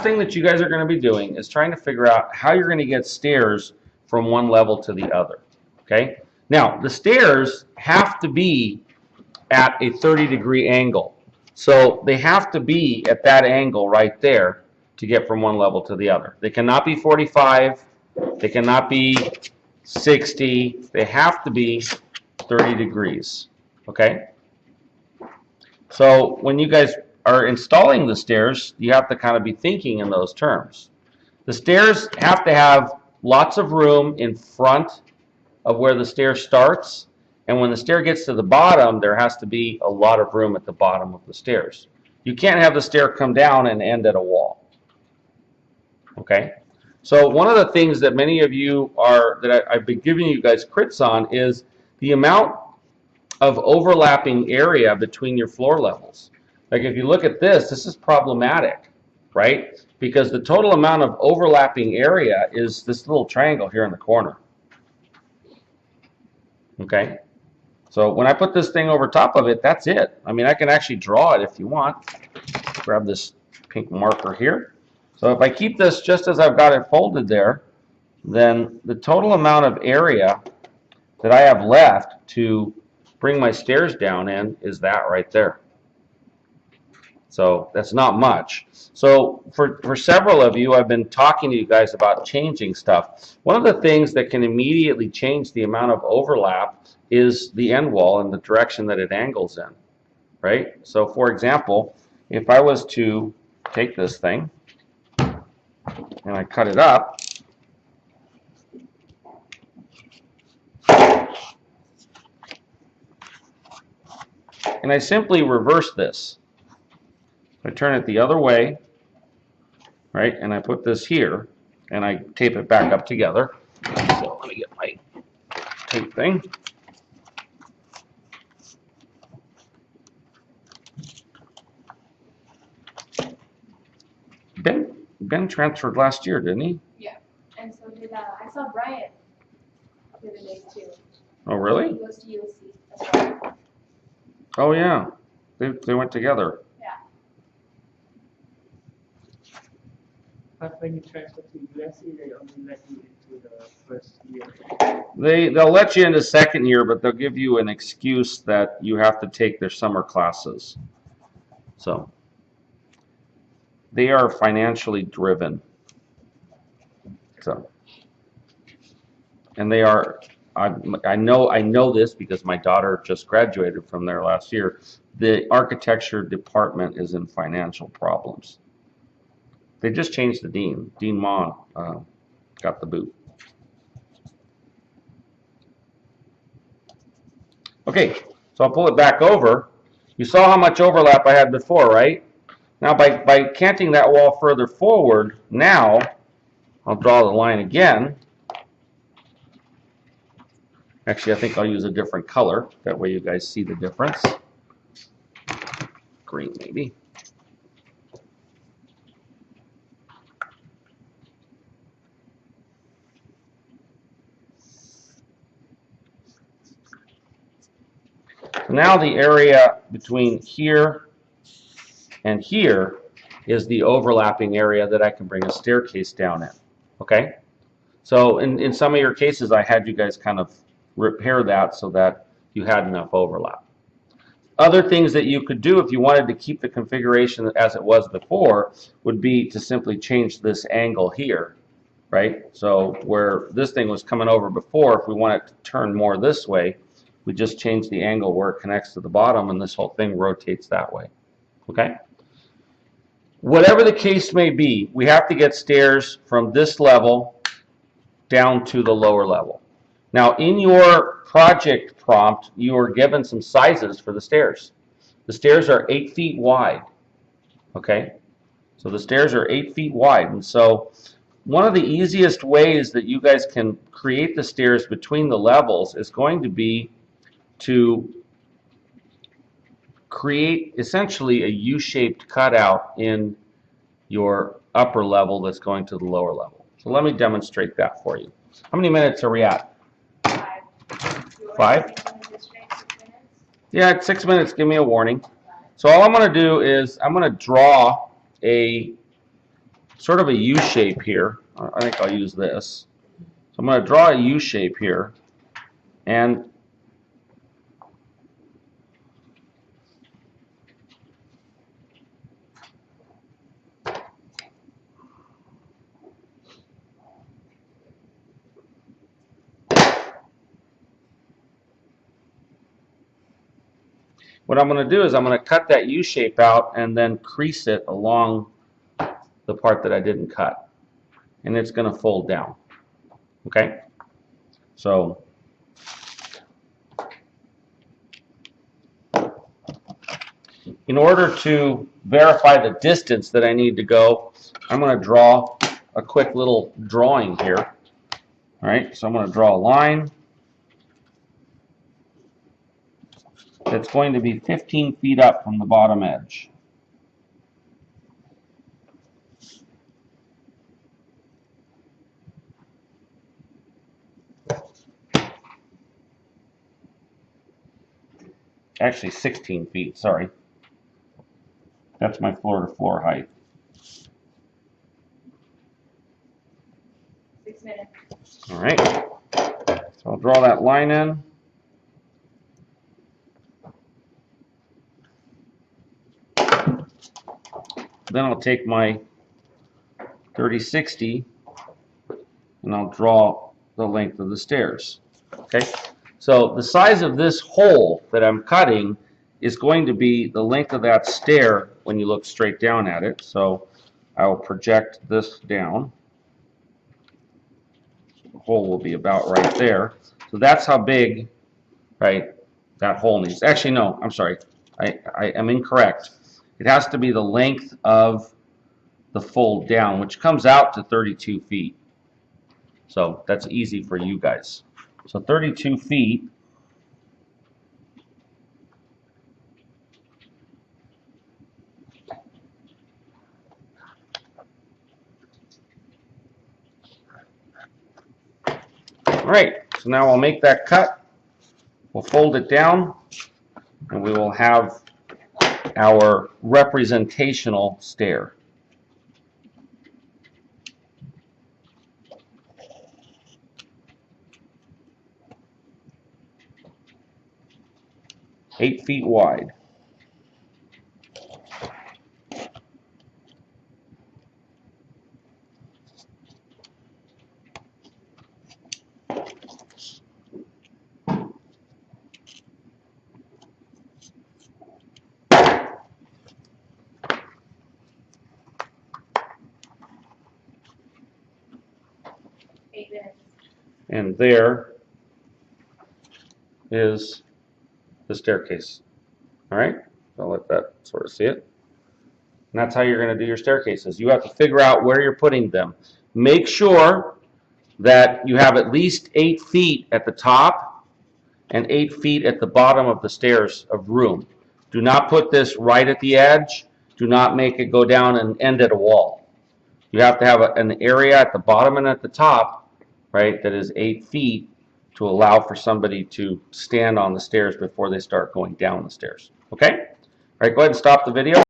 thing that you guys are going to be doing is trying to figure out how you're going to get stairs from one level to the other. Okay? Now, the stairs have to be at a 30-degree angle. So they have to be at that angle right there to get from one level to the other. They cannot be 45. They cannot be 60. They have to be 30 degrees. Okay? So when you guys are installing the stairs, you have to kind of be thinking in those terms. The stairs have to have lots of room in front of where the stair starts, and when the stair gets to the bottom, there has to be a lot of room at the bottom of the stairs. You can't have the stair come down and end at a wall. Okay? So one of the things that many of you are, that I've been giving you guys crits on, is the amount of overlapping area between your floor levels. Like if you look at this is problematic, right? Because the total amount of overlapping area is this little triangle here in the corner. Okay? So when I put this thing over top of it, that's it. I mean, I can actually draw it if you want. Grab this pink marker here. So if I keep this just as I've got it folded there, then the total amount of area that I have left to bring my stairs down in is that right there. So that's not much. So for several of you, I've been talking to you guys about changing stuff. One of the things that can immediately change the amount of overlap is the end wall and the direction that it angles in, right? So for example, if I was to take this thing and I cut it up, and I simply reverse this. I turn it the other way, right, and I put this here, and I tape it back up together. So let me get my tape thing. Ben transferred last year, didn't he? Yeah, and so did I saw Brian the other day too. Oh, really? He goes to USC as well. Oh, yeah. They went together. Yeah. But when you transfer to USC, they only let you into the first year. They'll let you into second year, but they'll give you an excuse that you have to take their summer classes. So they are financially driven. So, and they are. I know this because my daughter just graduated from there last year. The architecture department is in financial problems. They just changed the dean. Dean Ma got the boot. Okay, so I'll pull it back over. You saw how much overlap I had before, right? Now by canting that wall further forward, now I'll draw the line again. Actually, I think I'll use a different color. That way you guys see the difference. Green, maybe. So now the area between here and here is the overlapping area that I can bring a staircase down in. Okay? So in some of your cases, I had you guys kind of repair that so that you had enough overlap. Other things that you could do if you wanted to keep the configuration as it was before would be to simply change this angle here, right? So where this thing was coming over before, if we want it to turn more this way, we just change the angle where it connects to the bottom and this whole thing rotates that way, okay? Whatever the case may be, we have to get stairs from this level down to the lower level. Now, in your project prompt, you are given some sizes for the stairs. The stairs are 8 feet wide, okay? So the stairs are 8 feet wide, and so one of the easiest ways that you guys can create the stairs between the levels is going to be to create essentially a U-shaped cutout in your upper level that's going to the lower level. So let me demonstrate that for you. How many minutes are we at? 5? Yeah, at 6 minutes, give me a warning. So all I'm going to do is I'm going to draw a sort of a U shape here. I think I'll use this. So I'm going to draw a U shape here, and what I'm going to do is I'm going to cut that U shape out and then crease it along the part that I didn't cut. And it's going to fold down. Okay? So in order to verify the distance that I need to go, I'm going to draw a quick little drawing here. All right? So I'm going to draw a line that's going to be 15 feet up from the bottom edge. Actually 16 feet, sorry. That's my floor-to-floor height. 6 minutes. All right. So I'll draw that line in. Then I'll take my 30/60 and I'll draw the length of the stairs. Okay? So the size of this hole that I'm cutting is going to be the length of that stair when you look straight down at it. So I will project this down. The hole will be about right there. So that's how big, right, that hole needs. Actually, no, I'm sorry. I am incorrect. It has to be the length of the fold down, which comes out to 32 feet. So that's easy for you guys. So 32 feet. All right, so now I'll make that cut. We'll fold it down, and we will have our representational stair. Eight feet wide. And there is the staircase. All right, so I'll let that sort of see it. And that's how you're going to do your staircases. You have to figure out where you're putting them. Make sure that you have at least 8 feet at the top and 8 feet at the bottom of the stairs of room. Do not put this right at the edge. Do not make it go down and end at a wall. You have to have an area at the bottom and at the top, right, that is 8 feet to allow for somebody to stand on the stairs before they start going down the stairs. Okay? All right, go ahead and stop the video.